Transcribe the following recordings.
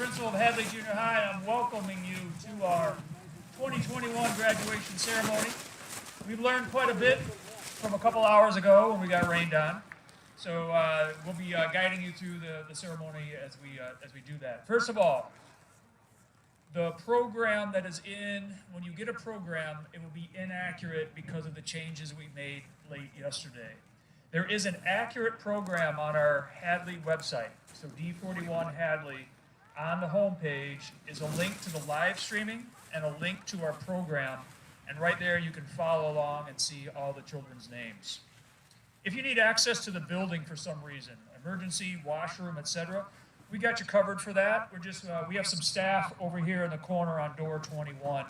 principal of Hadley Junior High, and I'm welcoming you to our 2021 graduation ceremony. We've learned quite a bit from a couple hours ago when we got rained on. So we'll be guiding you through the ceremony as we do that. First of all, the program that is when you get a program, it will be inaccurate because of the changes we made late yesterday. There is an accurate program on our Hadley website. So D41 Hadley, on the homepage is a link to the live streaming and a link to our program. And right there you can follow along and see all the children's names. If you need access to the building for some reason, emergency, washroom, etc., we got you covered for that. We have some staff over here in the corner on door 21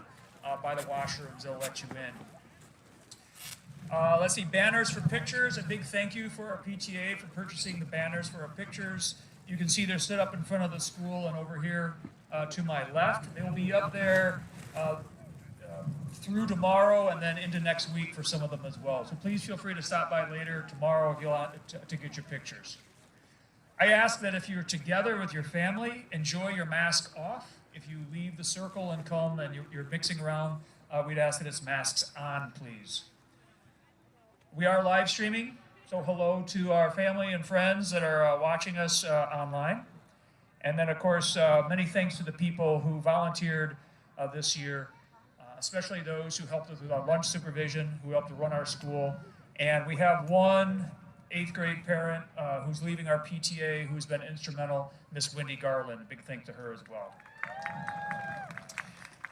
by the washrooms. They'll let you in. Let's see, banners for pictures. A big thank you for our PTA for purchasing the banners for our pictures. You can see they're set up in front of the school and over here to my left. They will be up there through tomorrow and then into next week for some of them as well. So please feel free to stop by later tomorrow if you want to get your pictures. I ask that if you're together with your family, enjoy your mask off. If you leave the circle and come and you're mixing around, we'd ask that it's masks on, please. We are live streaming, so hello to our family and friends that are watching us online. And then, of course, many thanks to the people who volunteered this year, especially those who helped us with our lunch supervision, who helped to run our school. And we have one 8th grade parent who's leaving our PTA who's been instrumental, Miss Wendy Garland. A big thank to her as well.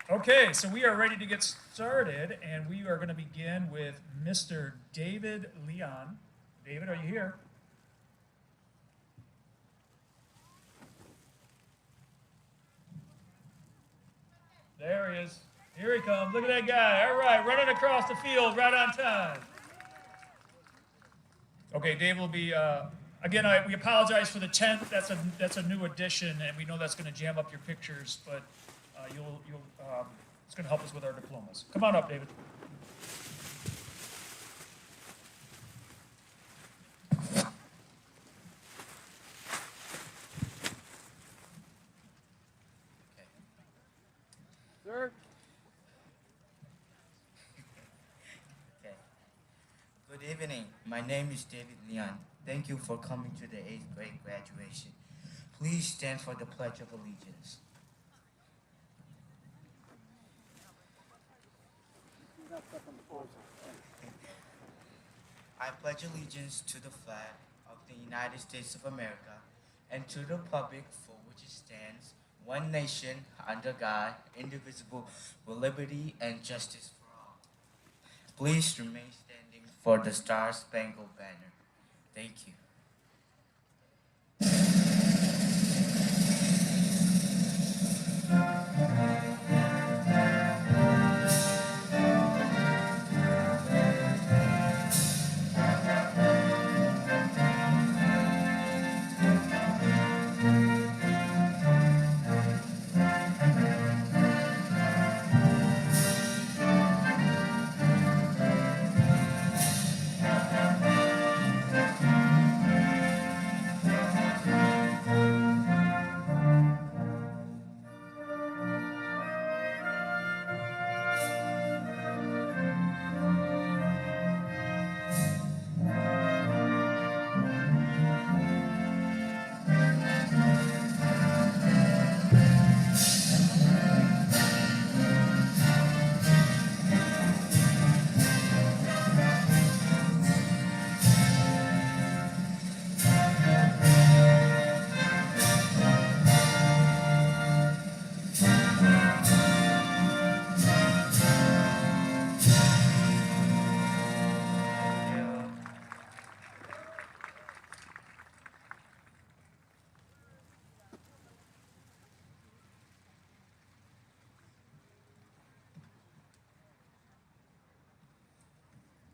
Okay, so we are ready to get started, and we are going to begin with Mr. David Leon. David, are you here? There he is. Here he comes. Look at that guy. All right, running across the field right on time. Okay, Dave will be, again, we apologize for the tent. That's a new addition, and we know that's going to jam up your pictures, but it's going to help us with our diplomas. Come on up, David. Sir? Okay. Good evening. My name is David Leon. Thank you for coming to the 8th grade graduation. Please stand for the Pledge of Allegiance. I pledge allegiance to the flag of the United States of America and to the republic for which it stands, one nation, under God, indivisible, with liberty and justice for all. Please remain standing for the Star-Spangled Banner. Thank you.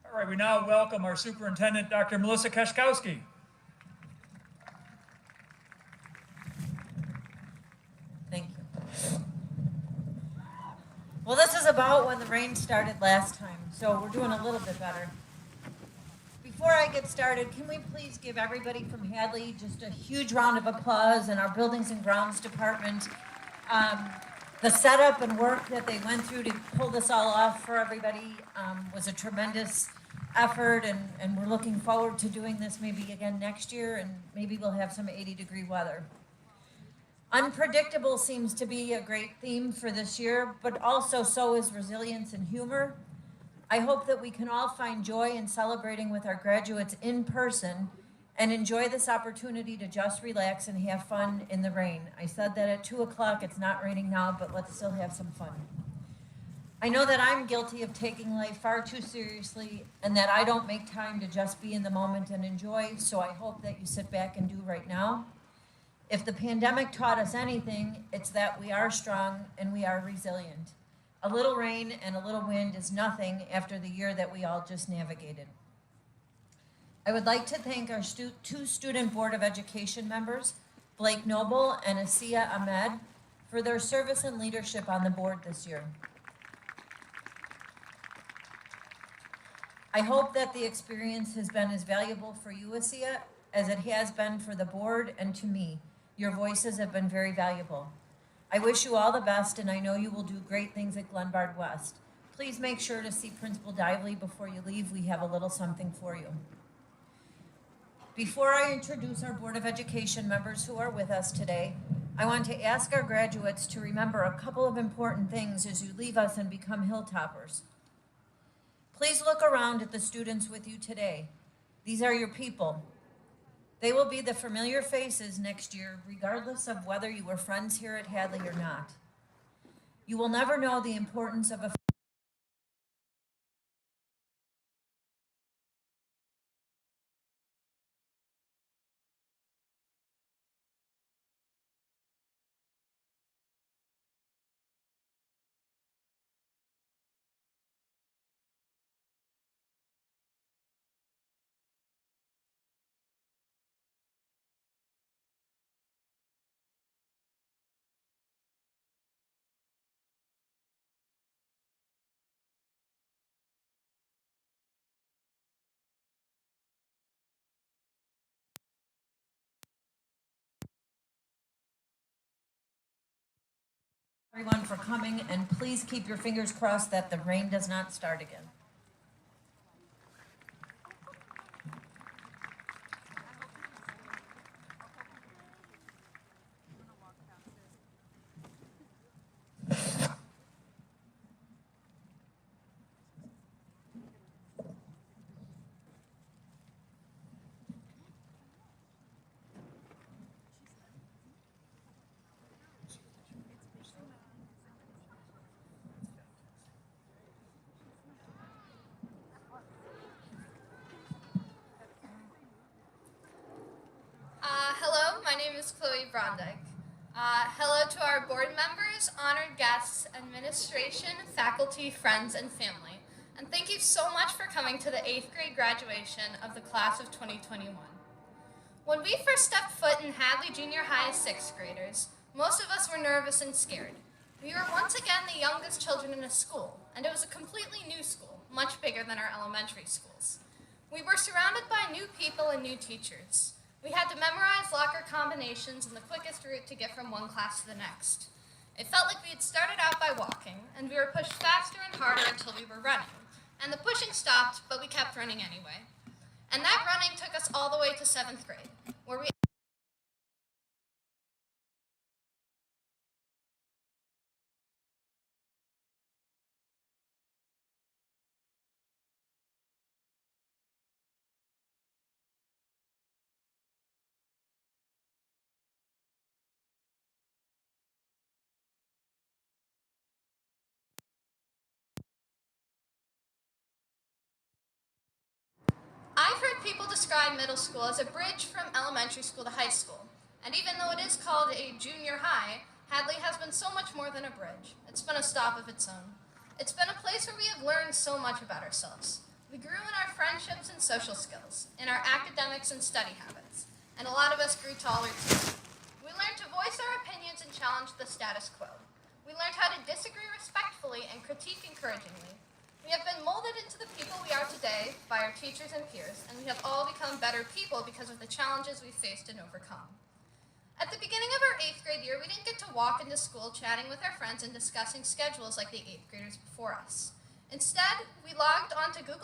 All right, we now welcome our superintendent, Dr. Melissa Keszkowski. Thank you. Well, this is about when the rain started last time, so we're doing a little bit better. Before I get started, can we please give everybody from Hadley just a huge round of applause and our Buildings and Grounds Department. Um, the setup and work that they went through to pull this all off for everybody was a tremendous effort, and we're looking forward to doing this maybe again next year, and maybe we'll have some 80-degree weather. Unpredictable seems to be a great theme for this year, but also so is resilience and humor. I hope that we can all find joy in celebrating with our graduates in person and enjoy this opportunity to just relax and have fun in the rain. I said that at 2 o'clock, it's not raining now, but let's still have some fun. I know that I'm guilty of taking life far too seriously and that I don't make time to just be in the moment and enjoy, so I hope that you sit back and do right now. If the pandemic taught us anything, it's that we are strong and we are resilient. A little rain and a little wind is nothing after the year that we all just navigated. I would like to thank our two Student Board of Education members, Blake Noble and Asiya Ahmed, for their service and leadership on the board this year. I hope that the experience has been as valuable for you, Asiya, as it has been for the board and to me. Your voices have been very valuable. I wish you all the best, and I know you will do great things at Glenbard West. Please make sure to see Principal Dively before you leave. We have a little something for you. Before I introduce our Board of Education members who are with us today, I want to ask our graduates to remember a couple of important things as you leave us and become Hilltoppers. Please look around at the students with you today. These are your people. They will be the familiar faces next year, regardless of whether you were friends here at Hadley or not. You will never know the importance of a everyone for coming, and please keep your fingers crossed that the rain does not start again. Hello, my name is Chloe Brondike. Hello to our board members, honored guests, administration, faculty, friends, and family. And thank you so much for coming to the 8th grade graduation of the class of 2021. When we first stepped foot in Hadley Junior High as 6th graders, most of us were nervous and scared. We were once again the youngest children in a school, and it was a completely new school, much bigger than our elementary schools. We were surrounded by new people and new teachers. We had to memorize locker combinations and the quickest route to get from one class to the next. It felt like we had started out by walking, and we were pushed faster and harder until we were running. And the pushing stopped, but we kept running anyway. And that running took us all the way to 7th grade, where we I've heard people describe middle school as a bridge from elementary school to high school. And even though it is called a junior high, Hadley has been so much more than a bridge. It's been a stop of its own. It's been a place where we have learned so much about ourselves. We grew in our friendships and social skills, in our academics and study habits, and a lot of us grew taller too. We learned to voice our opinions and challenge the status quo. We learned how to disagree respectfully and critique encouragingly. We have been molded into the people we are today by our teachers and peers, and we have all become better people because of the challenges we faced and overcome. At the beginning of our 8th grade year, we didn't get to walk into school chatting with our friends and discussing schedules like the 8th graders before us. Instead, we logged onto Google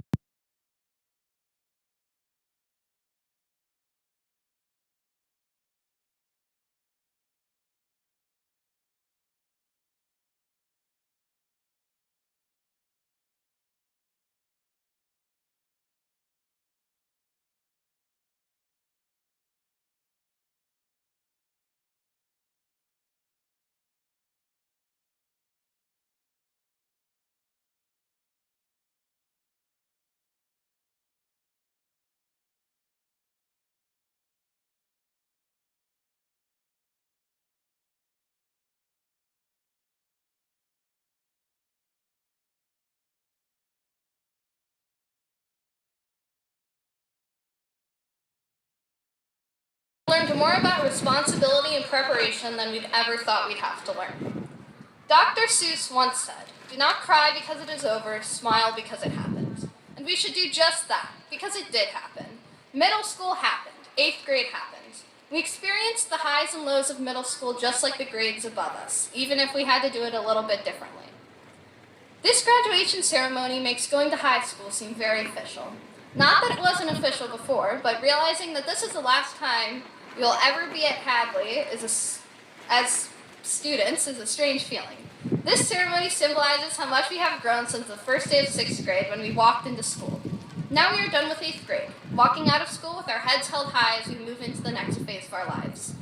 learned more about responsibility and preparation than we'd ever thought we'd have to learn. Dr. Seuss once said, "Do not cry because it is over, smile because it happened." And we should do just that, because it did happen. Middle school happened. 8th grade happened. We experienced the highs and lows of middle school just like the grades above us, even if we had to do it a little bit differently. This graduation ceremony makes going to high school seem very official. Not that it wasn't official before, but realizing that this is the last time we'll ever be at Hadley as students is a strange feeling. This ceremony symbolizes how much we have grown since the first day of 6th grade when we walked into school. Now we are done with 8th grade, walking out of school with our heads held high as we move into the next phase of our lives.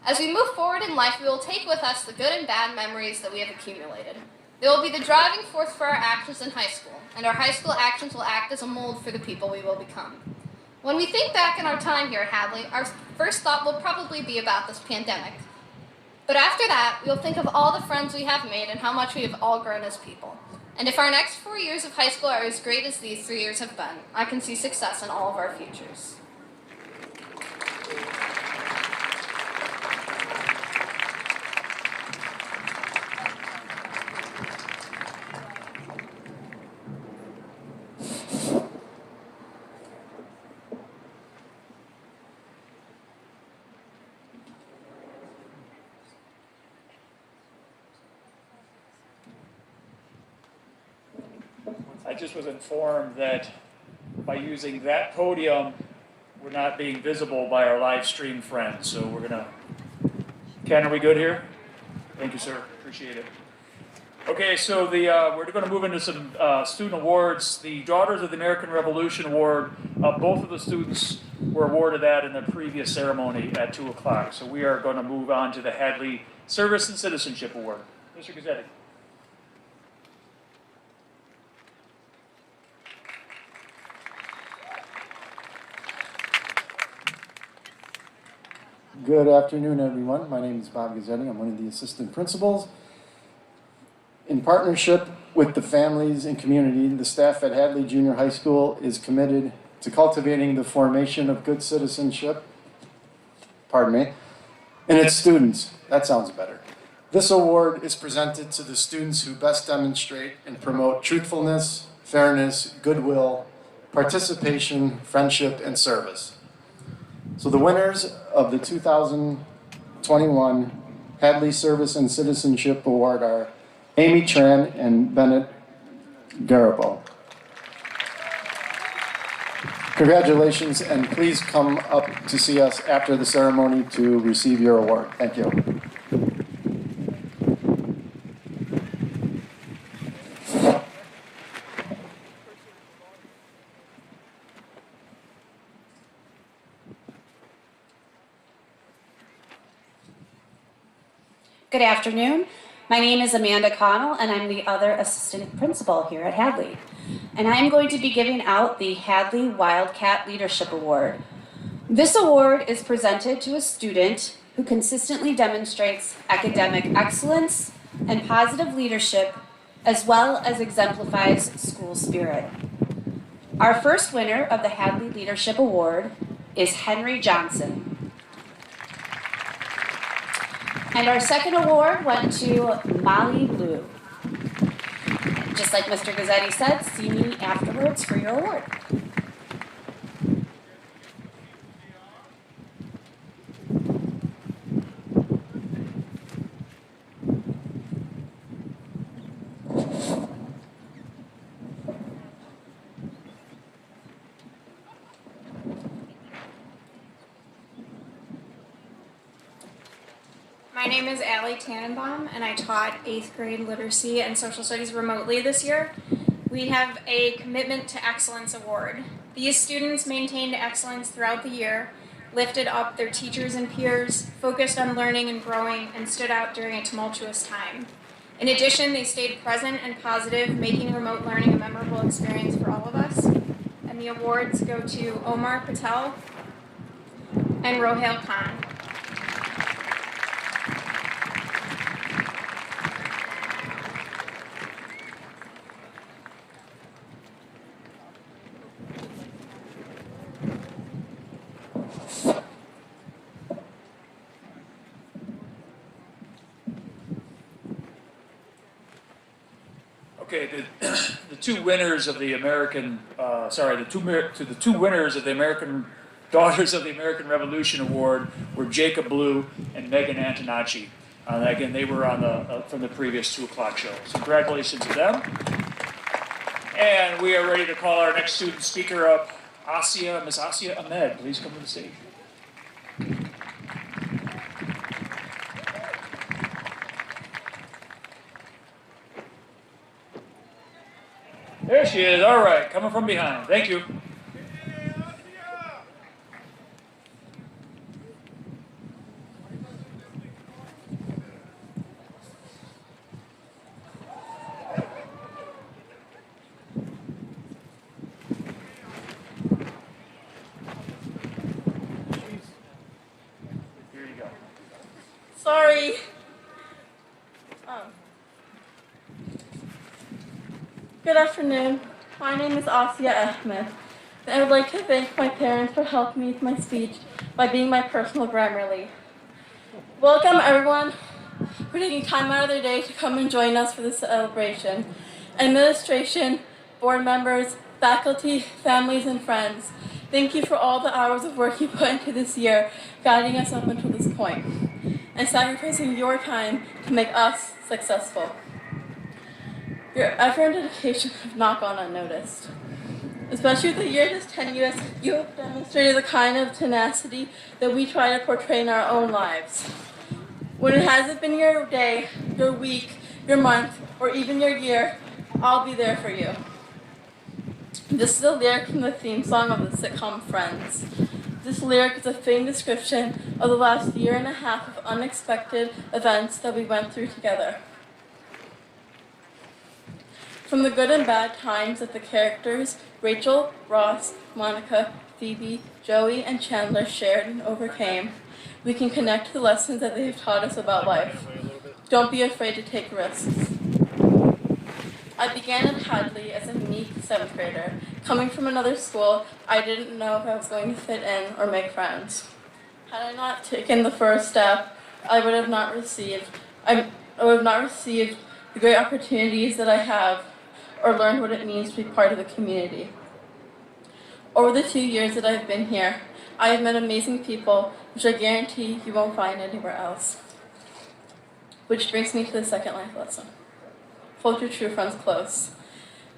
As we move forward in life, we will take with us the good and bad memories that we have accumulated. They will be the driving force for our actions in high school, and our high school actions will act as a mold for the people we will become. When we think back on our time here at Hadley, our first thought will probably be about this pandemic. But after that, we'll think of all the friends we have made and how much we have all grown as people. And if our next 4 years of high school are as great as these 3 years have been, I can see success in all of our futures. I just was informed that by using that podium, we're not being visible by our live stream friends. So we're gonna, Ken, are we good here? Thank you, sir, appreciate it. Okay, so we're gonna move into some student awards. The Daughters of the American Revolution Award, both of the students were awarded that in the previous ceremony at 2 o'clock. So we are gonna move on to the Hadley Service and Citizenship Award. Mr. Gazzetti. Good afternoon, everyone. My name is Bob Gazzetti. I'm one of the assistant principals. In partnership with the families and community, the staff at Hadley Junior High School is committed to cultivating the formation of good citizenship, in its students. That sounds better. This award is presented to the students who best demonstrate and promote truthfulness, fairness, goodwill, participation, friendship, and service. So the winners of the 2021 Hadley Service and Citizenship Award are Amy Tran and Bennett Garibo. Congratulations, and please come up to see us after the ceremony to receive your award. Thank you. Good afternoon. My name is Amanda Connell, and I'm the other assistant principal here at Hadley. And I'm going to be giving out the Hadley Wildcat Leadership Award. This award is presented to a student who consistently demonstrates academic excellence and positive leadership, as well as exemplifies school spirit. Our first winner of the Hadley Leadership Award is Henry Johnson. And our second award went to Molly Liu. Just like Mr. Gazzetti said, see me afterwards for your award. My name is Allie Tannenbaum, and I taught 8th grade literacy and social studies remotely this year. We have a Commitment to Excellence Award. These students maintained excellence throughout the year, lifted up their teachers and peers, focused on learning and growing, and stood out during a tumultuous time. In addition, they stayed present and positive, making remote learning a memorable experience for all of us. And the awards go to Omar Patel and Rohail Khan. Okay, the two winners of the American, the two winners of the American Daughters of the American Revolution Award were Jacob Blue and Megan Antonacci. Again, they were on from the previous 2 o'clock show. So congratulations to them. And we are ready to call our next student speaker up, Miss Asia Ahmed. Please come to the stage. There she is. All right, coming from behind. Thank you. Here you go. Sorry. Good afternoon. My name is Asia Ahmed, and I would like to thank my parents for helping me with my speech by being my personal Grammarly. Welcome everyone for taking time out of their day to come and join us for this celebration. Administration, board members, faculty, families, and friends, thank you for all the hours of work you put into this year, guiding us up until this point, and sacrificing your time to make us successful. Your effort and dedication have not gone unnoticed. Especially with the year that's tenuous, you have demonstrated the kind of tenacity that we try to portray in our own lives. When it hasn't been your day, your week, your month, or even your year, I'll be there for you. This is a lyric from the theme song of the sitcom Friends. This lyric is a fitting description of the last year and a half of unexpected events that we went through together. From the good and bad times that the characters Rachel, Ross, Monica, Phoebe, Joey, and Chandler shared and overcame, we can connect to the lessons that they have taught us about life. Don't be afraid to take risks. I began at Hadley as a meek 7th grader. Coming from another school, I didn't know if I was going to fit in or make friends. Had I not taken the first step, I would have not received the great opportunities that I have, or learned what it means to be part of the community. Over the 2 years that I've been here, I have met amazing people, which I guarantee you won't find anywhere else. Which brings me to the second life lesson. Hold your true friends close.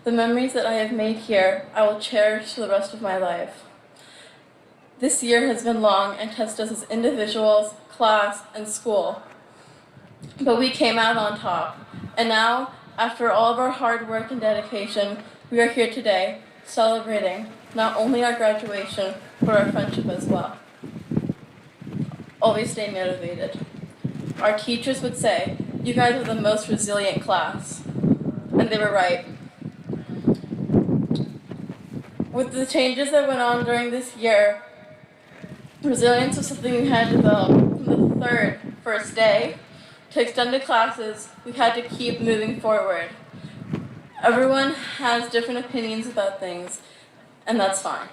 The memories that I have made here, I will cherish for the rest of my life. This year has been long and tested us as individuals, class, and school. But we came out on top. And now, after all of our hard work and dedication, we are here today, celebrating not only our graduation, but our friendship as well. Always stay motivated. Our teachers would say, you guys are the most resilient class. And they were right. With the changes that went on during this year, resilience was something we had developed from the first day. To extended classes, we had to keep moving forward. Everyone has different opinions about things, and that's fine.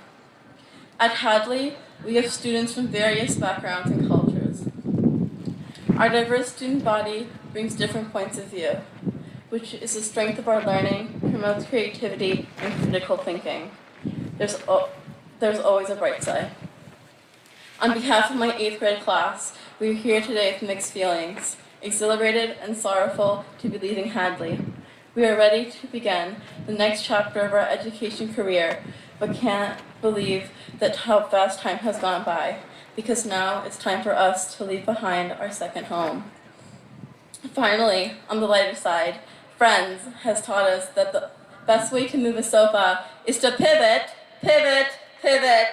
At Hadley, we have students from various backgrounds and cultures. Our diverse student body brings different points of view. which is the strength of our learning, promotes creativity and critical thinking. There's always a bright side. On behalf of my 8th grade class, we are here today with mixed feelings, exhilarated and sorrowful to be leaving Hadley. We are ready to begin the next chapter of our education career, but can't believe that how fast time has gone by, because now it's time for us to leave behind our second home. Finally, on the lighter side, Friends has taught us that the best way to move a sofa is to pivot, pivot, pivot.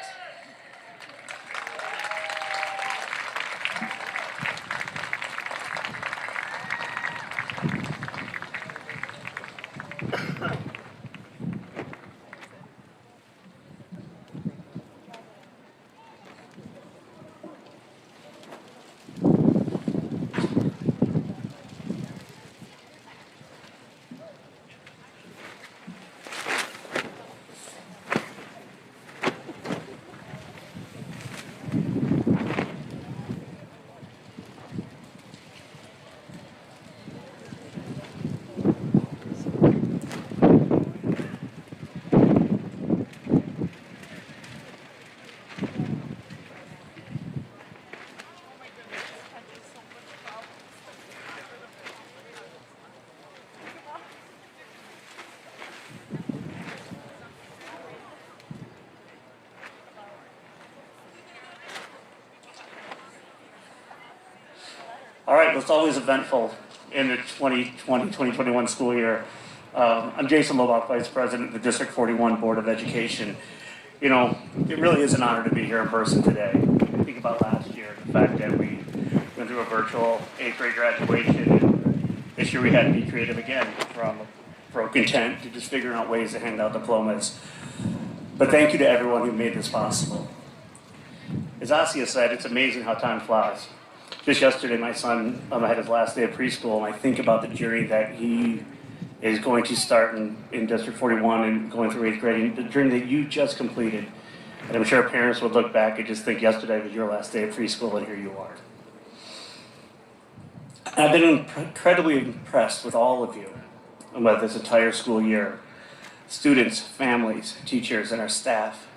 All right, well, it's always eventful in the 2020-2021 school year. I'm Jason Lobach, Vice President of the District 41 Board of Education. You know, it really is an honor to be here in person today. Think about last year, the fact that we went through a virtual 8th grade graduation, and this year we had to be creative again, from broken tent to just figuring out ways to hand out diplomas. But thank you to everyone who made this possible. As Asia said, it's amazing how time flies. Just yesterday, my son had his last day of preschool, and I think about the journey that he is going to start in District 41 and going through 8th grade, and the journey that you just completed. And I'm sure parents would look back and just think yesterday was your last day of preschool, and here you are. I've been incredibly impressed with all of you about this entire school year. Students, families, teachers, and our staff.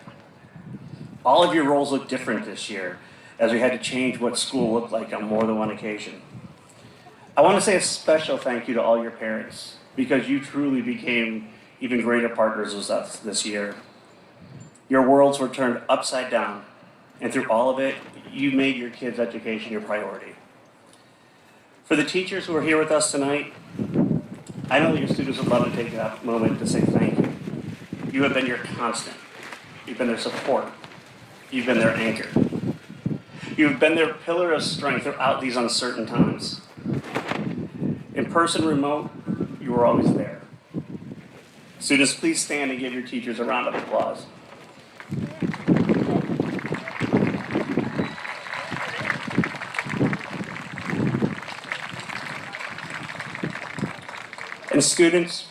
All of your roles look different this year, as we had to change what school looked like on more than one occasion. I want to say a special thank you to all your parents, because you truly became even greater partners with us this year. Your worlds were turned upside down, and through all of it, you made your kids' education your priority. For the teachers who are here with us tonight, I know that your students would love to take that moment to say thank you. You have been your constant. You've been their support. You've been their anchor. You've been their pillar of strength throughout these uncertain times. In person, remote, you were always there. Students, please stand and give your teachers a round of applause. And students,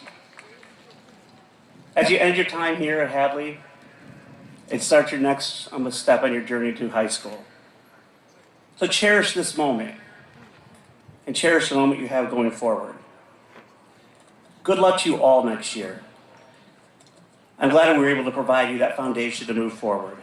as you end your time here at Hadley, and start your next step on your journey to high school. So cherish this moment, and cherish the moment you have going forward. Good luck to you all next year. I'm glad we were able to provide you that foundation to move forward.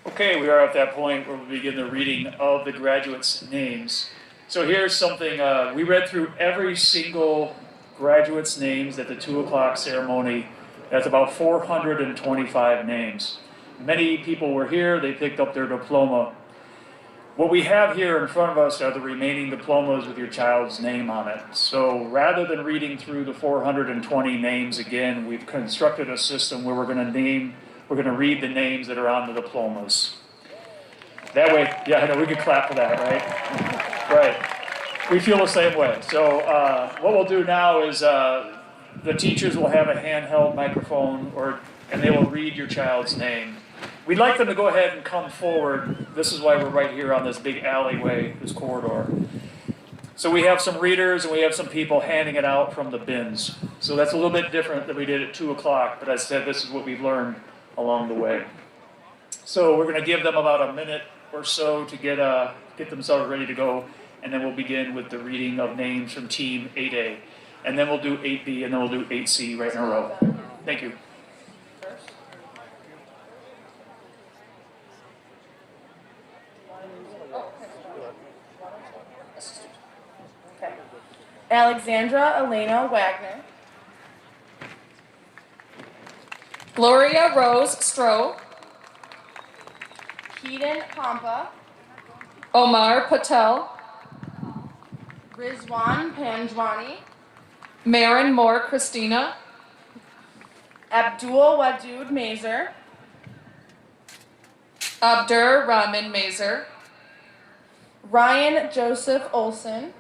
Okay, we are at that point where we begin the reading of the graduates' names. So here's something, we read through every single graduate's names at the 2 o'clock ceremony. That's about 425 names. Many people were here, they picked up their diploma. What we have here in front of us are the remaining diplomas with your child's name on it. So rather than reading through the 420 names again, we've constructed a system where we're going to read the names that are on the diplomas. That way, yeah, I know, we could clap for that, right? Right. We feel the same way. So what we'll do now is the teachers will have a handheld microphone, and they will read your child's name. We'd like them to go ahead and come forward This is why we're right here on this big alleyway, this corridor. So we have some readers and we have some people handing it out from the bins. So that's a little bit different than we did at 2 o'clock, but I said this is what we've learned along the way. So we're going to give them about a minute or so to get themselves ready to go, and then we'll begin with the reading of names from Team 8A. And then we'll do 8B, and then we'll do 8C right in a row. Thank you. Alexandra Elena Wagner. Gloria Rose Stroh, Keaton Pompa. Omar Patel, Rizwan Panjwani. Marin Moore Christina, Abdul Wadud Mazer. Abdur Rahman Mazer, Ryan Joseph Olson.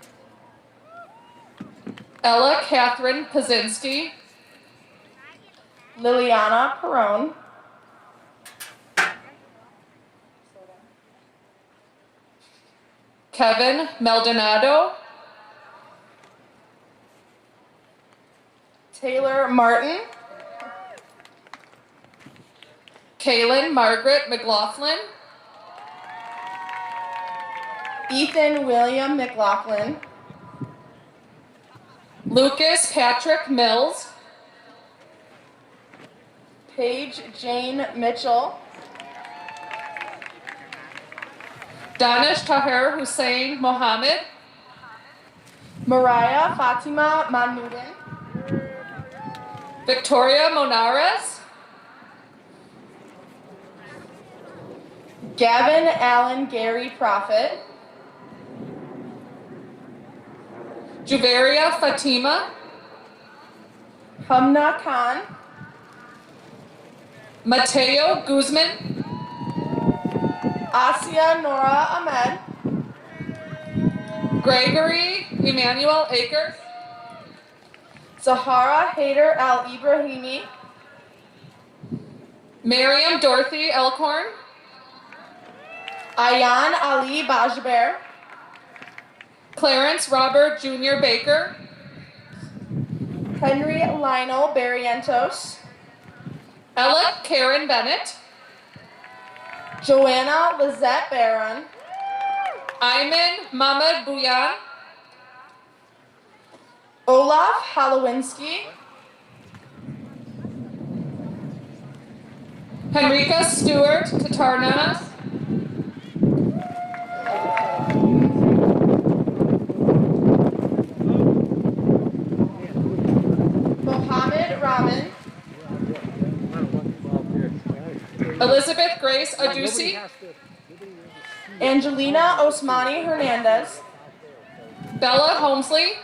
Ella Catherine Pazinski, Liliana Perone. Kevin Maldonado, Taylor Martin. Kaylin Margaret McLaughlin, Ethan William McLaughlin. Lucas Patrick Mills, Paige Jane Mitchell. Danish Tahir Hussein Mohammed, Mariah Fatima Mahmoudin. Victoria Monares, Gavin Allen Gary Prophet. Juveria Fatima, Hamna Khan. Mateo Guzman, Asia Nora Ahmed. Gregory Emmanuel Akers, Zahara Haider Al Ibrahimi. Miriam Dorothy Elkhorn, Ayan Ali Bajber. Clarence Robert Jr. Baker, Henry Lionel Barrientos. Ella Karen Bennett, Joanna Lizette Barron. Ayman Mahmoud Bouyan, Olaf Halowinski. Henrika Stewart Tatarnanas, Mohammed Rahman. Elizabeth Grace Adusi, Angelina Osmani Hernandez. Bella Holmesley,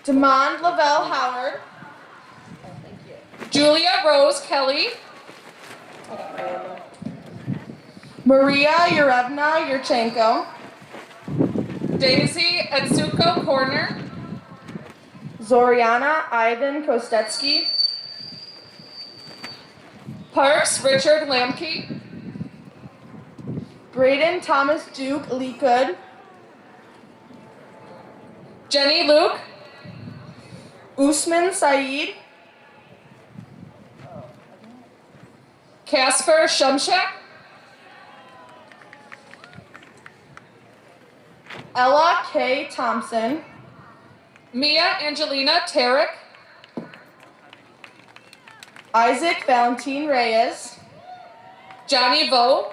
Demond Lavelle Howard. Julia Rose Kelly, Maria Yurevna Yurchenko. Daisy Etsuko Corner, Zoriana Ivan Kostetsky. Parks Richard Lamke, Braden Thomas Duke Leacood. Jenny Luke, Usman Saeed. Casper Shumshak, Ella K. Thompson. Mia Angelina Tarek, Isaac Valentin Reyes. Johnny Vo,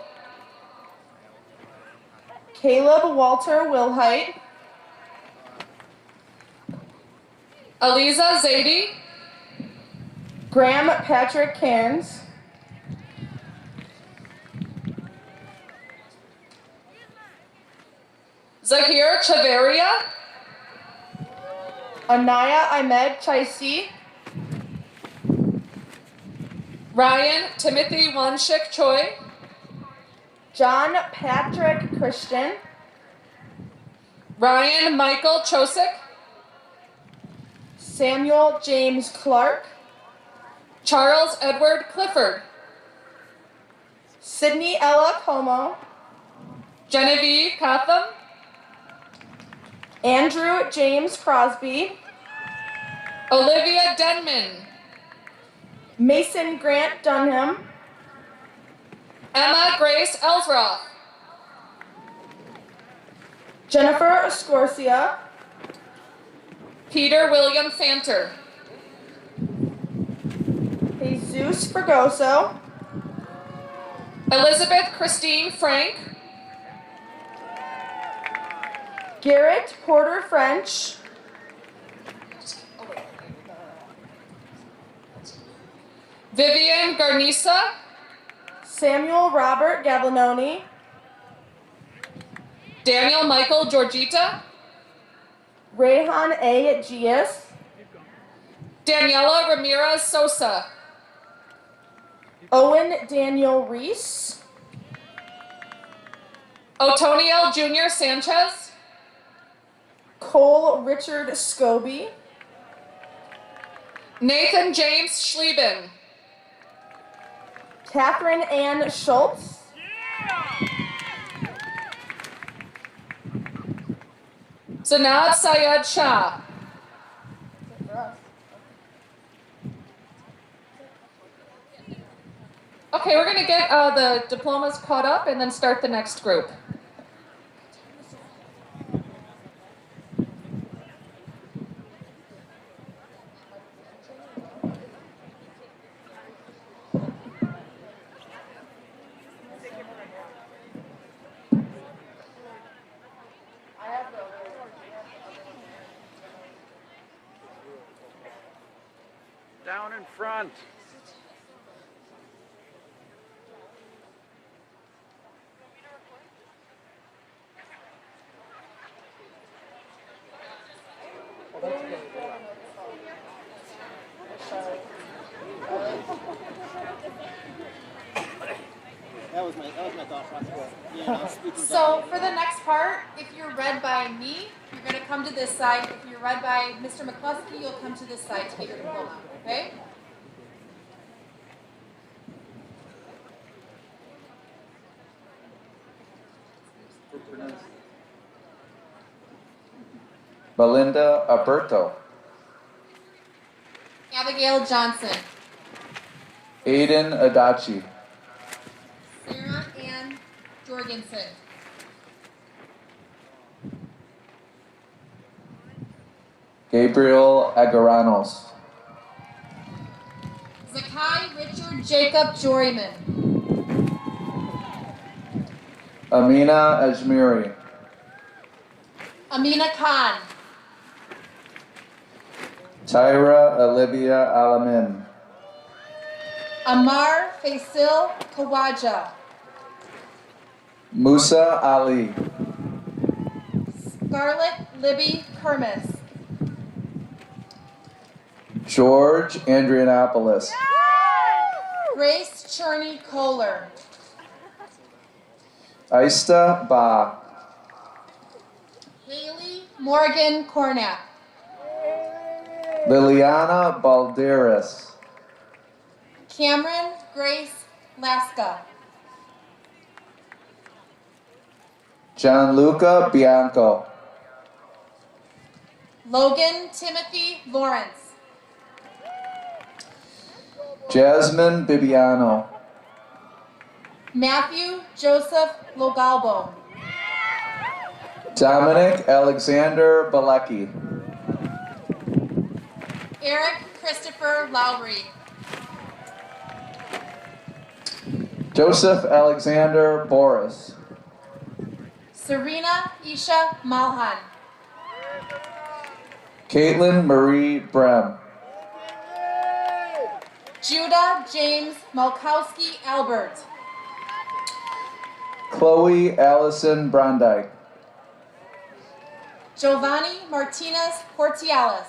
Caleb Walter Wilhite. Aliza Zaidi, Graham Patrick Cairns. Zahir Chaveria, Anaya Ahmed Chaisi. Ryan Timothy Wanshik Choi, John Patrick Christian. Ryan Michael Chosik, Samuel James Clark. Charles Edward Clifford, Sydney Ella Como, Genevieve Cotham, Andrew James Crosby, Olivia Denman, Mason Grant Dunham, Emma Grace Ellsroth, Jennifer Escorcia, Peter William Fanter, Jesus Fregoso, Elizabeth Christine Frank, Garrett Porter French, Vivian Garnisa, Samuel Robert Gavlinoni, Daniel Michael Georgita, Rayhan A. Gias, Daniela Ramirez Sosa, Owen Daniel Reese, Otoniel Jr. Sanchez, Cole Richard Scobie, Nathan James Schleben, Catherine Ann Schultz, Zanab Syed Shah. Okay, we're gonna get the diplomas caught up and then start the next group. Down in front. That was my thought process. Yeah, I was speaking So for the next part, if you're read by me, you're going to come to this side. If you're read by Mr. McCluskey, you'll come to this side to get your diploma, okay? Belinda Alberto, Abigail Johnson, Aiden Adachi, Sarah Ann Jorgensen, Gabriel Agaranos, Zakai Richard Jacob Joryman, Amina Ajmiri, Amina Khan, Tyra Olivia Alamin, Amar Faisil Kawaja, Musa Ali, Scarlett Libby Kermis, George Andrianopoulos, Grace Cherney Kohler, Aista Ba, Haley Morgan Cornap, Liliana Balderas, Cameron Grace Laska, Gianluca Bianco, Logan Timothy Lawrence, Jasmine Bibiano, Matthew Joseph Logalbo, Dominic Alexander Balecki, Eric Christopher Lowry, Joseph Alexander Boris, Serena Isha Malhan, Caitlin Marie Brem, Judah James Malkowski Albert, Chloe Allison Brondike, Giovanni Martinez Portialis,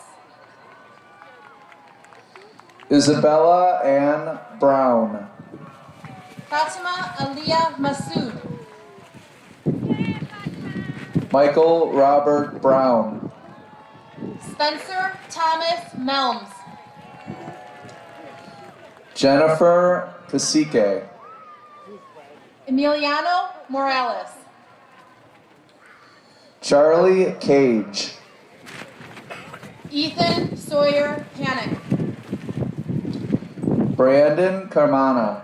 Isabella Ann Brown, Fatima Aliyah Masood, Michael Robert Brown, Spencer Thomas Melms, Jennifer Kasike, Emiliano Morales. Charlie Cage. Ethan Sawyer Panic. Brandon Carmana.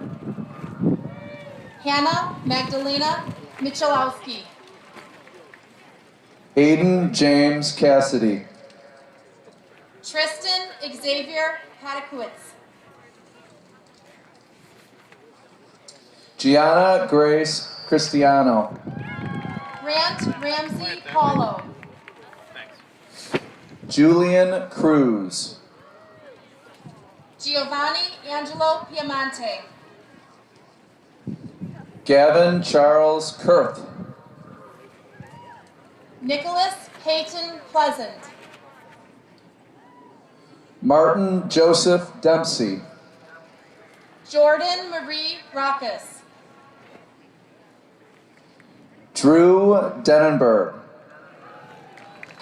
Hannah Magdalena Michalowski. Aiden James Cassidy. Tristan Xavier Patakowitz. Gianna Grace Cristiano. Grant Ramsey Paulo. Julian Cruz. Giovanni Angelo Piamonte. Gavin Charles Kurth. Nicholas Peyton Pleasant. Martin Joseph Dempsey. Jordan Marie Rockus. Drew Denenberg.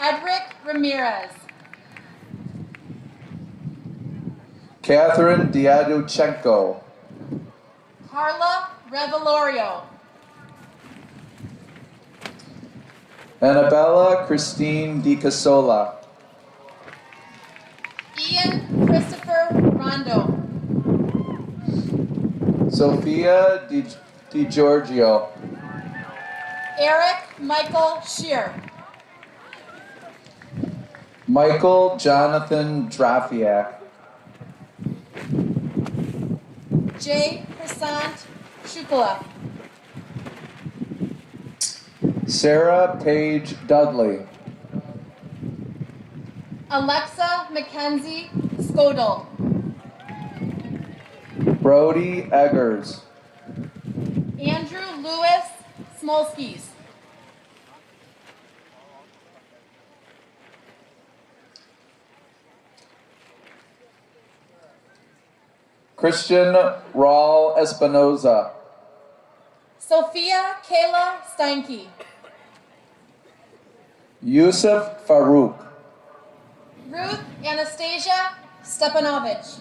Edric Ramirez. Catherine Diaduchenko. Carla Revelorio. Annabella Christine DiCasola. Ian Christopher Rondo. Sophia Di Giorgio. Eric Michael Shear. Michael Jonathan Drafiak. Jay Prasant Shukla. Sarah Paige Dudley. Alexa Mackenzie Skodal. Brody Eggers. Andrew Lewis Smolskis. Christian Raul Espinoza. Sophia Kayla Steinke. Yusuf Farouk. Ruth Anastasia Stepanovich.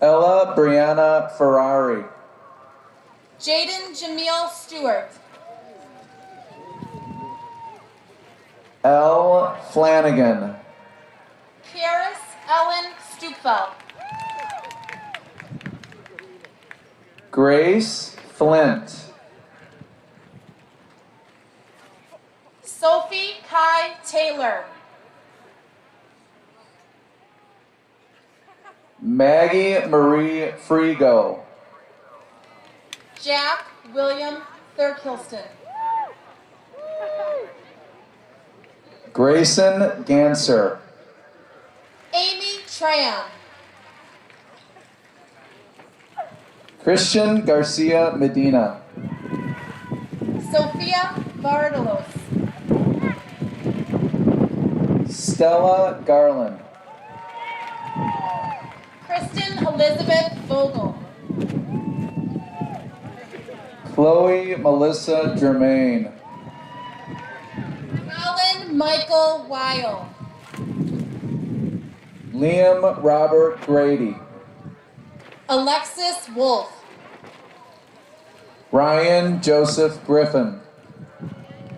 Ella Brianna Ferrari. Jaden Jamil Stewart. Elle Flanagan. Karis Ellen Stupfeld. Grace Flint. Sophie Kai Taylor. Maggie Marie Frigo. Jack William Thurkilston. Grayson Ganser. Amy Tran. Christian Garcia Medina. Sophia Bartolos. Stella Garland. Kristen Elizabeth Vogel. Chloe Melissa Germain. Colin Michael Weil. Liam Robert Grady. Alexis Wolf. Ryan Joseph Griffin.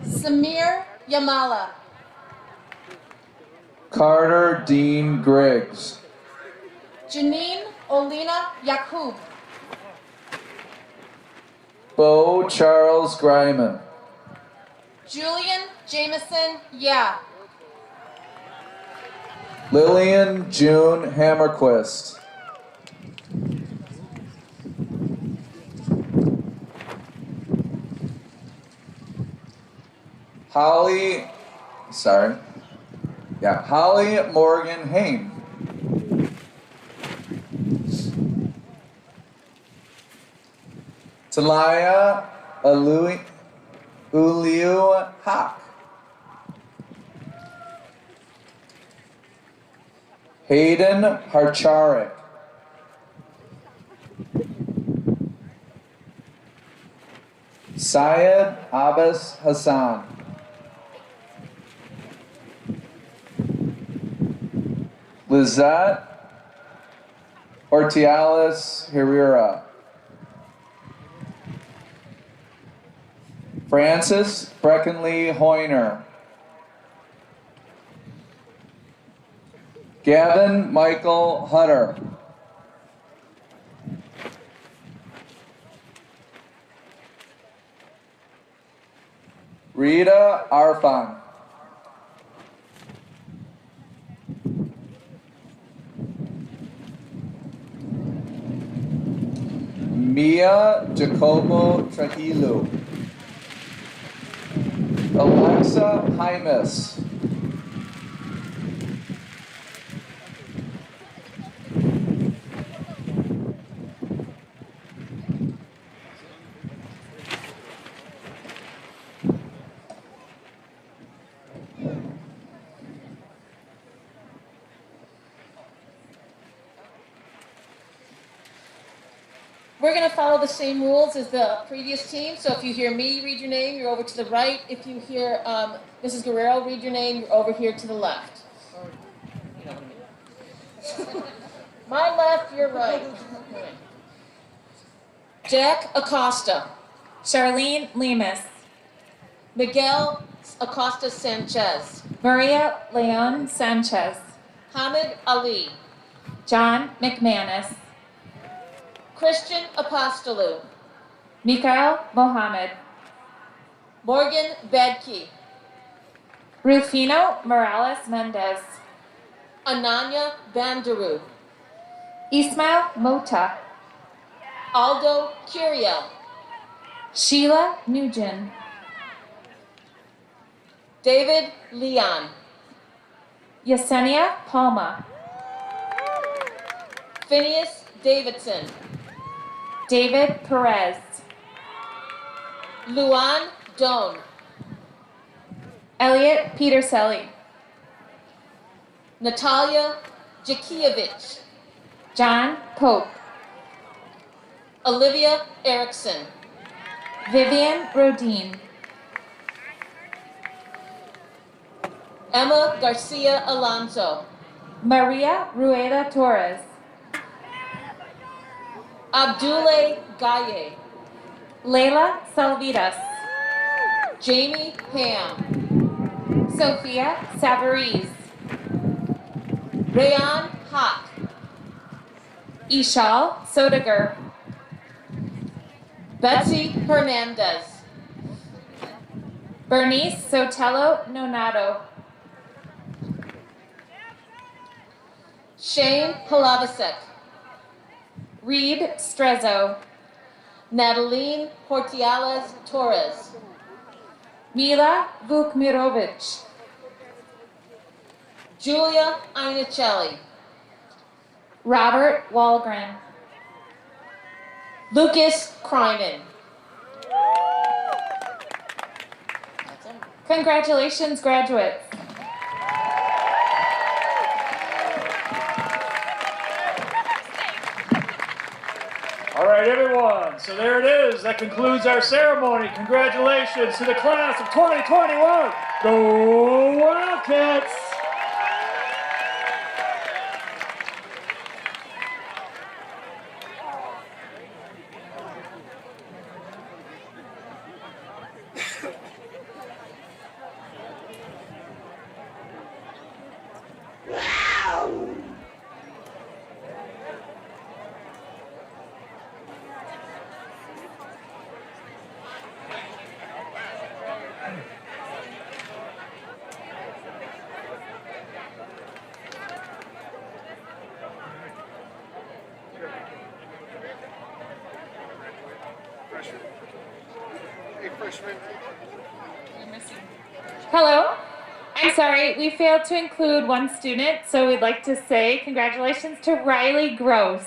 Samir Yamala. Carter Dean Griggs. Janine Olina Yakub. Bo Charles Greiman. Julian Jameson Yeah. Lillian June Hammerquist. Holly Morgan Hain. Talaya Uliu Hawk. Hayden Harcharik. Syed Abbas Hassan. Lizette Ortialis Herrera. Francis Breckenlee Hoyner. Gavin Michael Hutter. Rita Arfan. Mia Jacobo Trujillo. Alexa Hymas. We're going to follow the same rules as the previous team. So if you hear me read your name, you're over to the right. If you hear Mrs. Guerrero read your name, you're over here to the left. You know what I mean. My left, your right. Jack Acosta. Charlene Lemus. Miguel Acosta Sanchez. Maria Leon Sanchez. Hamid Ali. John McManus. Christian Apostolou. Mikhail Mohammed. Morgan Badke. Rufino Morales Mendez. Ananya Bandaru. Ismail Mota. Aldo Curiel. Sheila Nugent. David Leon. Yesenia Palma. Phineas Davidson. David Perez. Luan Doan. Elliot Peterselli. Natalia Jakievich. John Pope. Olivia Erickson. Vivian Rodin. Emma Garcia Alonso. Maria Rueda Torres. Abdule Gaye. Leila Salvidas. Jamie Ham. Sophia Savariz. Rayan Hawk. Ishal Sodager. Betsy Hernandez. Bernice Sotelo Nonato. Shane Palavasek. Reed Strezzo. Nataline Portiales Torres. Mila Vukmirovic. Julia Inicelli. Robert Walgren. Lucas Krynen. Congratulations, graduates. All right, everyone. So there it is. That concludes our ceremony. Congratulations to the class of 2021. Go Wildcats! Hello. I'm sorry, we failed to include one student, so we'd like to say congratulations to Riley Gross.